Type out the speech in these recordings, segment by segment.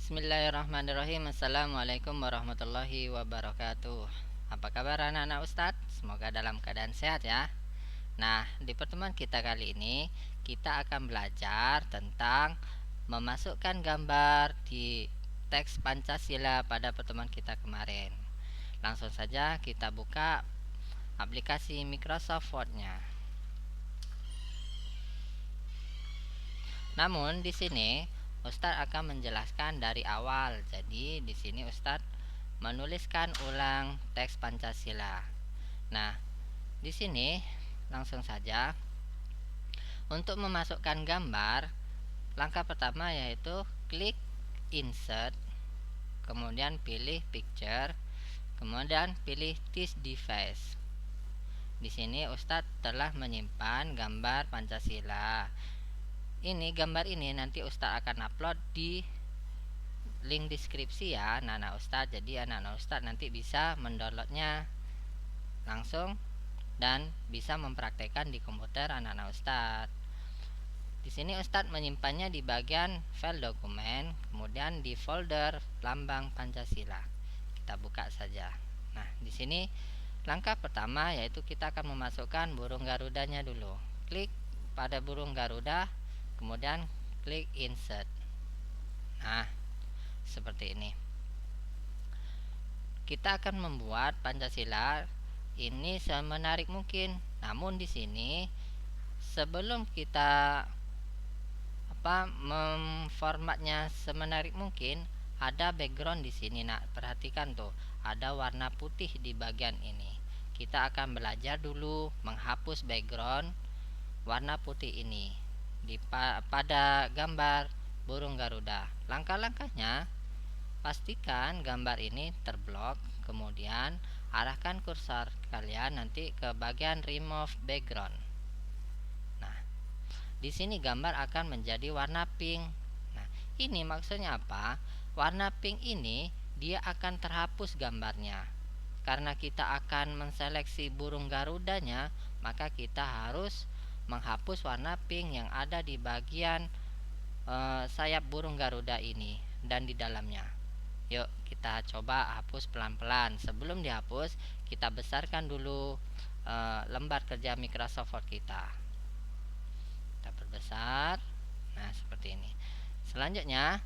Bismillahirrahmanirrahim. Assalamualaikum warahmatullahi wabarakatuh. Apa kabar anak-anak Ustadz? Semoga dalam keadaan sehat ya. Nah, di pertemuan kita kali ini kita akan belajar tentang memasukkan gambar di teks Pancasila pada pertemuan kita kemarin. Langsung saja kita buka aplikasi Microsoft Word-nya. Namun di sini Ustadz akan menjelaskan dari awal. Jadi di sini Ustadz menuliskan ulang teks Pancasila. Nah, di sini langsung saja untuk memasukkan gambar, langkah pertama yaitu klik insert, kemudian pilih picture, kemudian pilih this device. Di sini Ustadz telah menyimpan gambar Pancasila. Ini gambar ini nanti Ustadz akan upload di link deskripsi ya anak-anak Ustadz. Jadi anak-anak Ustadz nanti bisa mendownloadnya langsung dan bisa mempraktekkan di komputer anak-anak Ustadz. Di sini Ustadz menyimpannya di bagian file dokumen, kemudian di folder lambang Pancasila. Kita buka saja. Nah, di sini langkah pertama yaitu kita akan memasukkan burung garudanya dulu. Klik pada burung garuda, kemudian klik insert. Nah, seperti ini. Kita akan membuat Pancasila ini semenarik mungkin. Namun di sini sebelum kita memformatnya semenarik mungkin, ada background di sini. Nah, perhatikan tuh, ada warna putih di bagian ini. Kita akan belajar dulu menghapus background warna putih ini pada gambar burung garuda. Langkah-langkahnya, pastikan gambar ini terblok, kemudian arahkan kursor kalian nanti ke bagian remove background. Nah, di sini gambar akan menjadi warna pink. Nah, ini maksudnya apa? Warna pink ini dia akan terhapus gambarnya. Karena kita akan menseleksi burung garudanya, maka kita harus menghapus warna pink yang ada di bagian sayap burung garuda ini dan di dalamnya. Yuk kita coba hapus pelan-pelan. Sebelum dihapus, kita besarkan dulu lembar kerja Microsoft Word kita. Kita perbesar. Nah, seperti ini. Selanjutnya,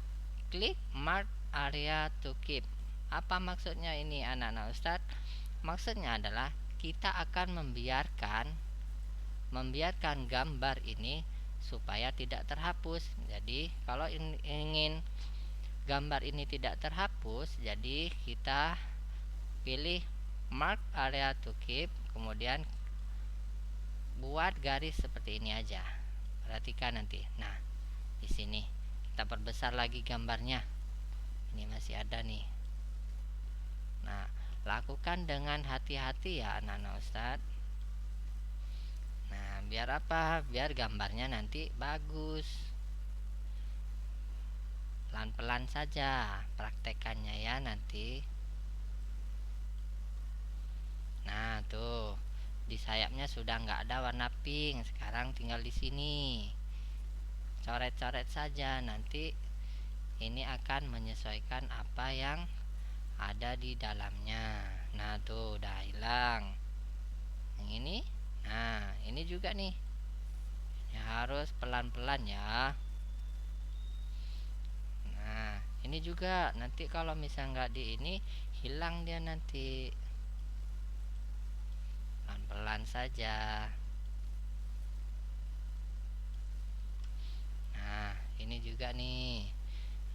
klik mark area to keep. Apa maksudnya ini anak-anak Ustadz? Maksudnya adalah kita akan membiarkan gambar ini supaya tidak terhapus. Jadi kalau ingin gambar ini tidak terhapus, jadi kita pilih mark area to keep, kemudian buat garis seperti ini aja. Perhatikan nanti. Nah, di sini kita perbesar lagi gambarnya. Ini masih ada nih. Nah, lakukan dengan hati-hati ya anak-anak Ustadz. Nah, biar apa? Biar gambarnya nanti bagus. Pelan-pelan saja praktekannya ya nanti. Nah, tuh di sayapnya sudah nggak ada warna pink. Sekarang tinggal di sini. Coret-coret saja, nanti ini akan menyesuaikan apa yang ada di dalamnya. Nah, tuh udah hilang. Yang ini, nah ini juga nih. Ini harus pelan-pelan ya. Nah, ini juga nanti kalau misal nggak di ini, hilang dia nanti. Pelan-pelan saja. Nah, ini juga nih.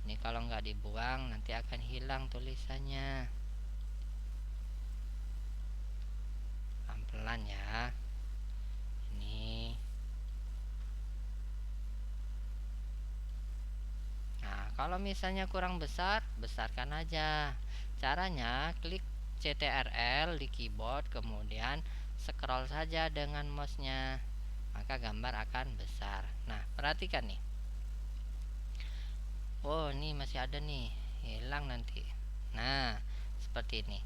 Ini kalau nggak dibuang nanti akan hilang tulisannya. Pelan-pelan ya. Ini. Nah, kalau misalnya kurang besar, besarkan aja. Caranya klik CTRL di keyboard, kemudian scroll saja dengan mouse-nya, maka gambar akan besar. Nah, perhatikan nih. Oh, ini masih ada nih, hilang nanti. Nah, seperti ini.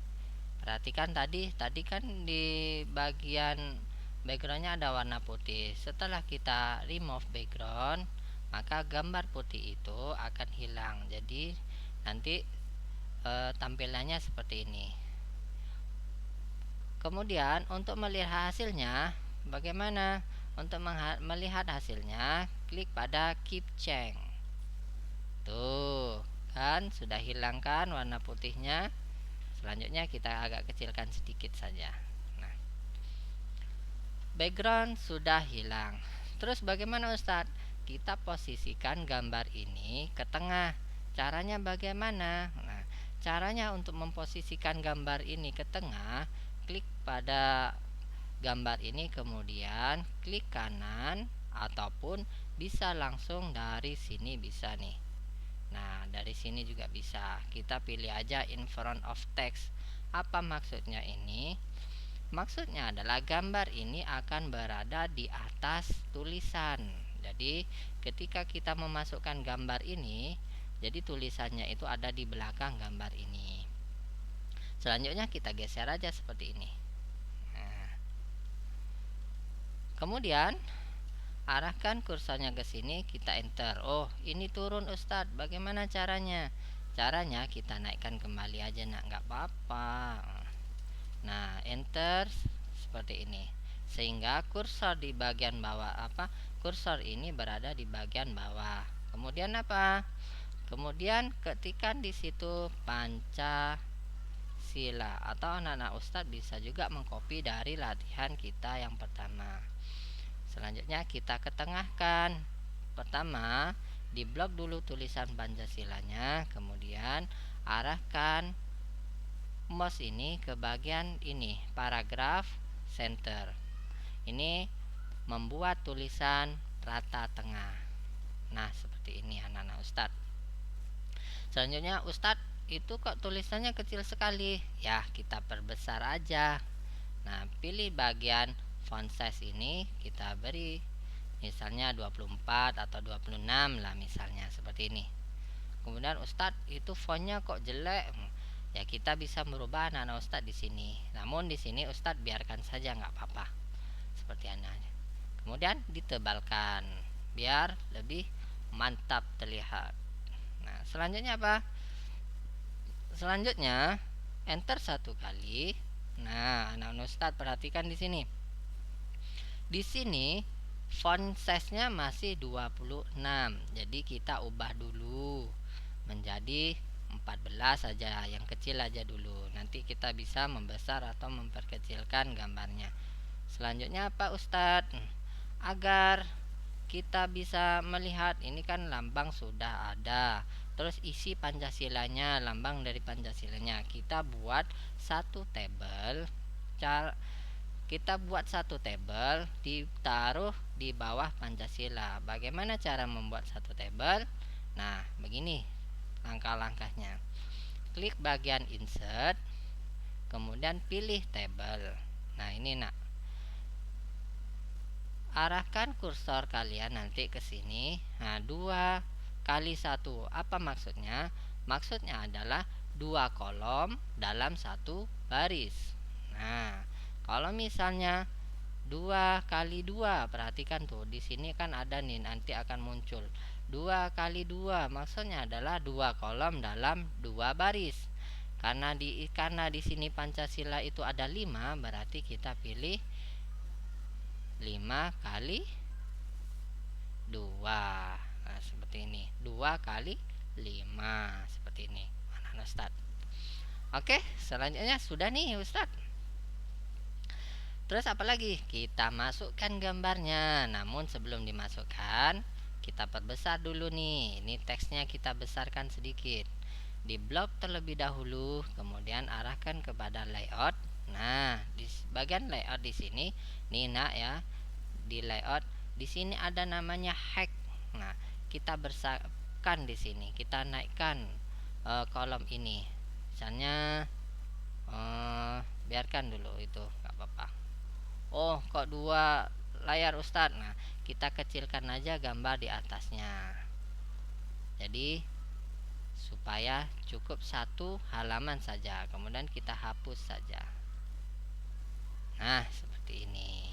Perhatikan tadi kan di bagian backgroundnya ada warna putih. Setelah kita remove background, maka gambar putih itu akan hilang. Jadi nanti tampilannya seperti ini. Kemudian untuk melihat hasilnya, bagaimana? Untuk melihat hasilnya, klik pada keep change. Tuh, kan sudah hilangkan warna putihnya. Selanjutnya kita agak kecilkan sedikit saja. Nah, background sudah hilang. Terus bagaimana Ustadz? Kita posisikan gambar ini ke tengah. Caranya bagaimana? Nah, caranya untuk memposisikan gambar ini ke tengah, klik pada gambar ini, kemudian klik kanan, ataupun bisa langsung dari sini bisa nih. Nah, dari sini juga bisa. Kita pilih aja in front of text. Apa maksudnya ini? Maksudnya adalah gambar ini akan berada di atas tulisan. Jadi, ketika kita memasukkan gambar ini, jadi tulisannya itu ada di belakang gambar ini. Selanjutnya kita geser aja seperti ini. Nah, kemudian arahkan kursornya ke sini, kita enter. Oh, ini turun Ustadz. Bagaimana caranya? Caranya kita naikkan kembali aja, nak, nggak apa-apa. Nah, enter seperti ini. Sehingga kursor di bagian bawah kursor ini berada di bagian bawah. Kemudian apa? Kemudian ketikkan di situ Pancasila, atau anak-anak Ustadz bisa juga mengcopy dari latihan kita yang pertama. Selanjutnya kita ketengahkan. Pertama, di blok dulu tulisan Pancasilanya, kemudian arahkan mouse ini ke bagian ini, paragraf center. Ini membuat tulisan rata tengah. Nah, seperti ini anak-anak Ustadz. Selanjutnya, Ustadz, itu kok tulisannya kecil sekali? Ya, kita perbesar aja. Nah, pilih bagian font size ini, kita beri misalnya 24 atau 26 lah, misalnya seperti ini. Kemudian Ustadz, itu fontnya kok jelek? Ya, kita bisa merubah anak-anak Ustadz di sini. Namun di sini Ustadz biarkan saja, nggak apa-apa. Seperti anaknya. Kemudian ditebalkan biar lebih mantap terlihat. Nah, selanjutnya apa? Selanjutnya enter satu kali. Nah, anak-anak Ustadz perhatikan di sini. Di sini font size-nya masih 26. Jadi kita ubah dulu menjadi 14 saja, yang kecil aja dulu. Nanti kita bisa membesar atau memperkecilkan gambarnya. Selanjutnya apa Ustadz? Agar kita bisa melihat, ini kan lambang sudah ada, terus isi Pancasilanya, lambang dari Pancasilanya, kita buat satu tabel. Kita buat satu tabel, ditaruh di bawah Pancasila. Bagaimana cara membuat satu tabel? Nah, begini langkah-langkahnya. Klik bagian insert, kemudian pilih tabel. Nah, ini nak, arahkan kursor kalian nanti ke sini. Nah, 2 kali 1. Apa maksudnya? Maksudnya adalah 2 kolom dalam 1 baris. Nah, kalau misalnya 2 kali 2, perhatikan tuh, di sini kan ada nih, nanti akan muncul 2 kali 2, maksudnya adalah 2 kolom dalam 2 baris. Karena di sini Pancasila itu ada 5, berarti kita pilih 5 kali 2. Nah, seperti ini. 2 kali 5, seperti ini. Mana Ustaz? Oke, selanjutnya sudah nih Ustaz. Terus apa lagi? Kita masukkan gambarnya. Namun sebelum dimasukkan, kita perbesar dulu nih. Ini teksnya kita besarkan sedikit. Di blok terlebih dahulu, kemudian arahkan kepada layout. Nah, di bagian layout di sini, nih nak ya. Di layout di sini ada namanya hack. Nah, kita besarkan di sini. Kita naikkan kolom ini. Misalnya biarkan dulu itu, nggak apa-apa. Oh, kok 2 layar Ustadz? Nah, kita kecilkan aja gambar di atasnya. Jadi supaya cukup 1 halaman saja. Kemudian kita hapus saja. Nah, seperti ini.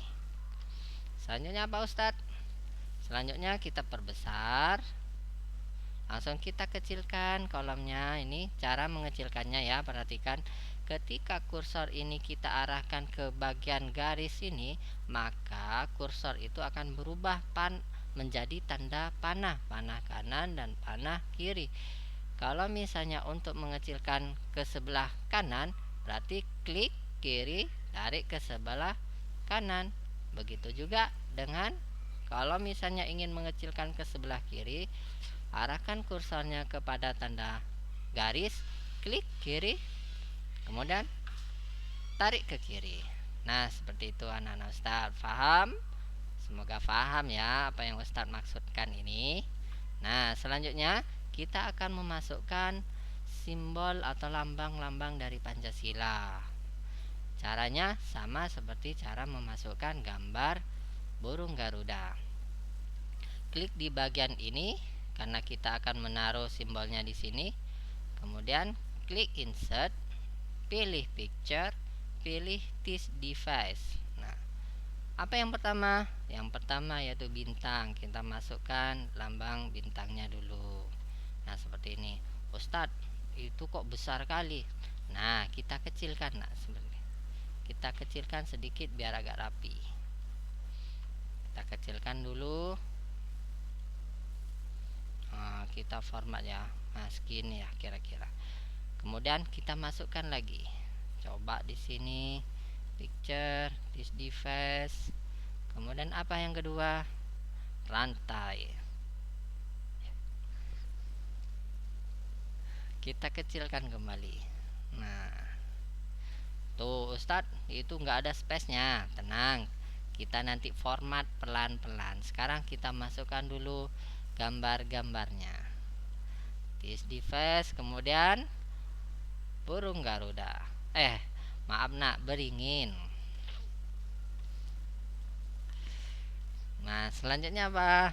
Selanjutnya apa Ustadz? Selanjutnya kita perbesar. Langsung kita kecilkan kolomnya. Ini cara mengecilkannya ya. Perhatikan, ketika kursor ini kita arahkan ke bagian garis ini, maka kursor itu akan berubah menjadi tanda panah, panah kanan dan panah kiri. Kalau misalnya untuk mengecilkan ke sebelah kanan, berarti klik kiri, tarik ke sebelah kanan. Begitu juga dengan kalau misalnya ingin mengecilkan ke sebelah kiri, arahkan kursornya kepada tanda garis, klik kiri, kemudian tarik ke kiri. Nah, seperti itu anak-anak Ustadz. Paham? Semoga paham ya apa yang Ustadz maksudkan ini. Nah, selanjutnya kita akan memasukkan simbol atau lambang-lambang dari Pancasila. Caranya sama seperti cara memasukkan gambar burung Garuda. Klik di bagian ini karena kita akan menaruh simbolnya di sini. Kemudian klik insert, pilih picture, pilih this device. Nah, apa yang pertama? Yang pertama yaitu bintang. Kita masukkan lambang bintangnya dulu. Nah, seperti ini. Ustadz, itu kok besar kali. Nah, kita kecilkan. Nah, seperti ini. Kita kecilkan sedikit biar agak rapi. Kita kecilkan dulu. Nah, kita format ya. Nah, segini ya kira-kira. Kemudian kita masukkan lagi. Coba di sini picture, this device. Kemudian apa yang kedua? Rantai. Kita kecilkan kembali. Nah, tuh Ustadz, itu nggak ada space-nya. Tenang, kita nanti format pelan-pelan. Sekarang kita masukkan dulu gambar-gambarnya. This device, kemudian burung Garuda. Maaf nak, beringin. Nah, selanjutnya apa?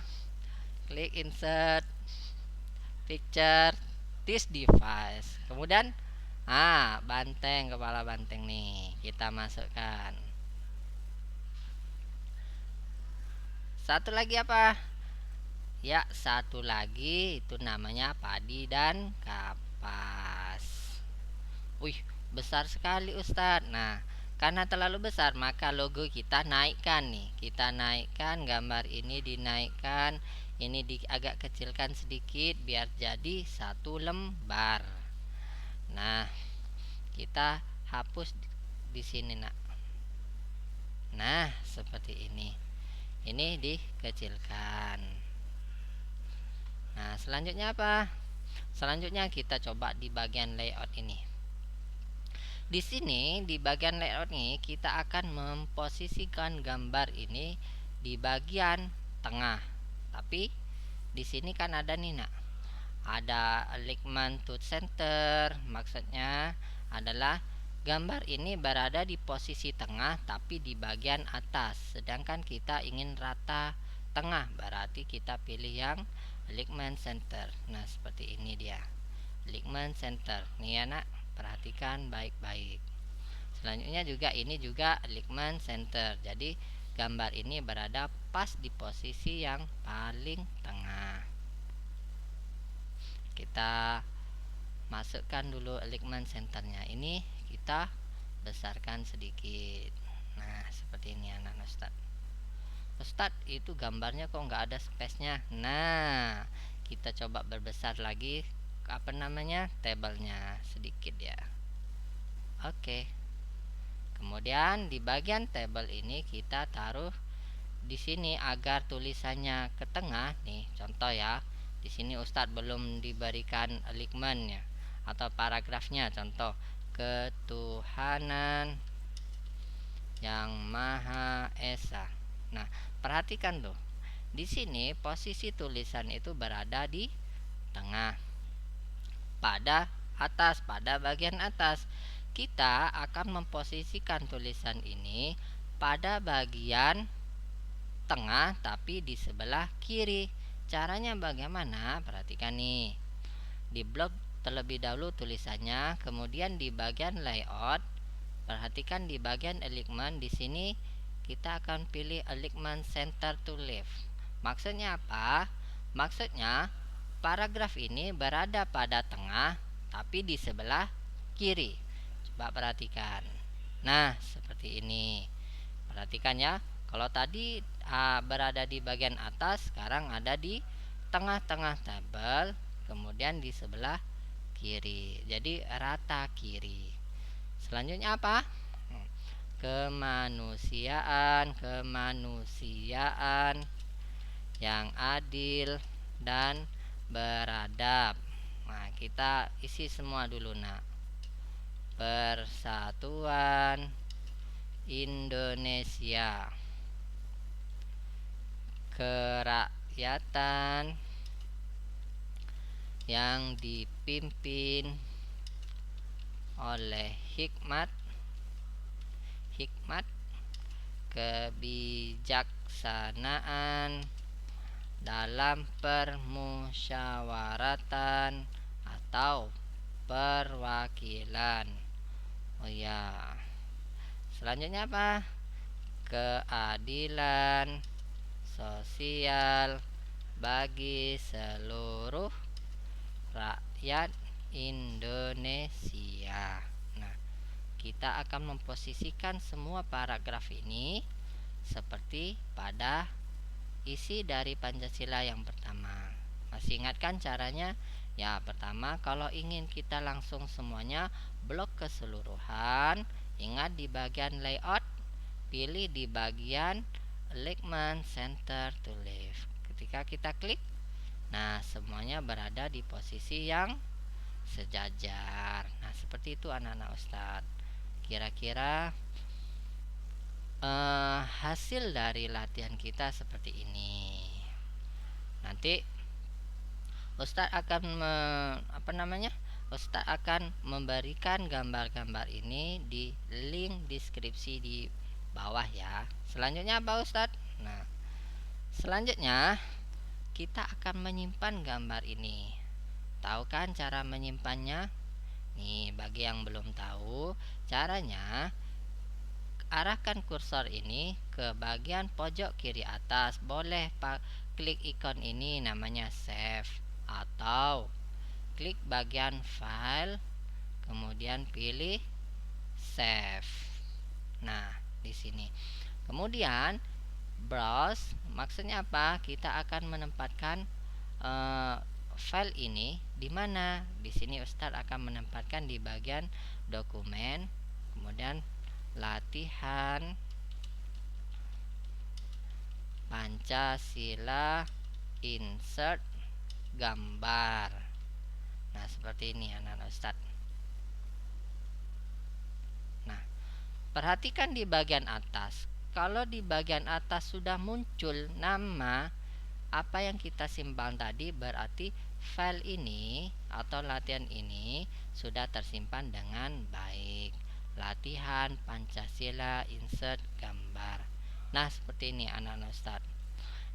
Klik insert, picture, this device. Kemudian banteng, kepala banteng nih kita masukkan. Satu lagi apa? Ya, satu lagi itu namanya padi dan kapas. Wih, besar sekali Ustadz. Nah, karena terlalu besar maka logo kita naikkan nih. Kita naikkan gambar ini, dinaikkan. Ini agak kecilkan sedikit biar jadi satu lembar. Nah, kita hapus di sini nak. Nah, seperti ini. Ini dikecilkan. Nah, selanjutnya apa? Selanjutnya kita coba di bagian layout ini. Di sini di bagian layout ini kita akan memposisikan gambar ini di bagian tengah. Tapi di sini kan ada nih nak. Ada alignment to center, maksudnya adalah gambar ini berada di posisi tengah tapi di bagian atas. Sedangkan kita ingin rata tengah, berarti kita pilih yang alignment center. Nah, seperti ini dia. Alignment center. Nih ya nak, perhatikan baik-baik. Selanjutnya juga ini juga alignment center. Jadi gambar ini berada pas di posisi yang paling tengah. Kita masukkan dulu alignment centernya. Ini kita besarkan sedikit. Nah, seperti ini anak Ustadz, itu gambarnya kok nggak ada space-nya. Nah, kita coba berbesar lagi tabelnya sedikit ya. Oke. Kemudian di bagian tabel ini kita taruh di sini agar tulisannya ke tengah nih. Contoh ya. Di sini Ustadz belum diberikan alignment ya atau paragrafnya. Contoh, ketuhanan yang Maha Esa. Nah, perhatikan tuh. Di sini posisi tulisan itu berada di tengah. Pada bagian atas. Kita akan memposisikan tulisan ini pada bagian tengah tapi di sebelah kiri. Caranya bagaimana? Perhatikan nih. Di blok terlebih dahulu tulisannya, kemudian di bagian layout, perhatikan di bagian alignment di sini kita akan pilih alignment center to left. Maksudnya apa? Maksudnya paragraf ini berada pada tengah tapi di sebelah kiri. Coba perhatikan. Nah, seperti ini. Perhatikan ya. Kalau tadi berada di bagian atas, sekarang ada di tengah-tengah tabel, kemudian di sebelah kiri. Jadi rata kiri. Selanjutnya apa? Kemanusiaan yang adil dan beradab. Nah, kita isi semua dulu, Nak. Persatuan Indonesia, kerakyatan yang dipimpin oleh hikmat, kebijaksanaan dalam permusyawaratan atau perwakilan. Oh ya. Selanjutnya apa? Keadilan sosial bagi seluruh rakyat Indonesia. Nah, kita akan memposisikan semua paragraf ini seperti pada isi dari Pancasila yang pertama. Masih ingatkan caranya? Ya, pertama kalau ingin kita langsung semuanya blok keseluruhan, ingat di bagian layout, pilih di bagian alignment center to left. Ketika kita klik, nah semuanya berada di posisi yang sejajar. Nah, seperti itu anak-anak Ustadz. Kira-kira hasil dari latihan kita seperti ini. Nanti Ustadz akan Ustadz akan memberikan gambar-gambar ini di link deskripsi di bawah ya. Selanjutnya apa Ustadz? Nah, selanjutnya kita akan menyimpan gambar ini. Tahu kan cara menyimpannya? Nih, bagi yang belum tahu, caranya arahkan kursor ini ke bagian pojok kiri atas. Boleh klik ikon ini namanya save, atau klik bagian file kemudian pilih save. Nah, di sini. Kemudian browse, maksudnya apa? Kita akan menempatkan file ini di mana? Di sini Ustadz akan menempatkan di bagian dokumen, kemudian latihan Pancasila insert gambar. Nah, seperti ini anak-anak Ustadz. Nah, perhatikan di bagian atas. Kalau di bagian atas sudah muncul nama apa yang kita simpan tadi, berarti file ini atau latihan ini sudah tersimpan dengan baik. Latihan Pancasila insert gambar. Nah, seperti ini anak-anak Ustadz.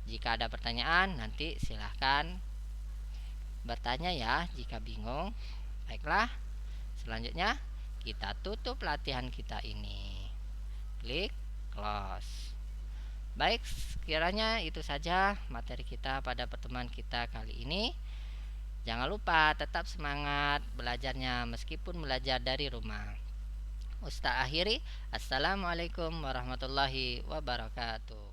Jika ada pertanyaan, nanti silahkan bertanya ya jika bingung. Baiklah, selanjutnya kita tutup latihan kita ini. Klik close. Baik, sekiranya itu saja materi kita pada pertemuan kita kali ini. Jangan lupa tetap semangat belajarnya meskipun belajar dari rumah. Ustaz akhiri, assalamualaikum warahmatullahi wabarakatuh.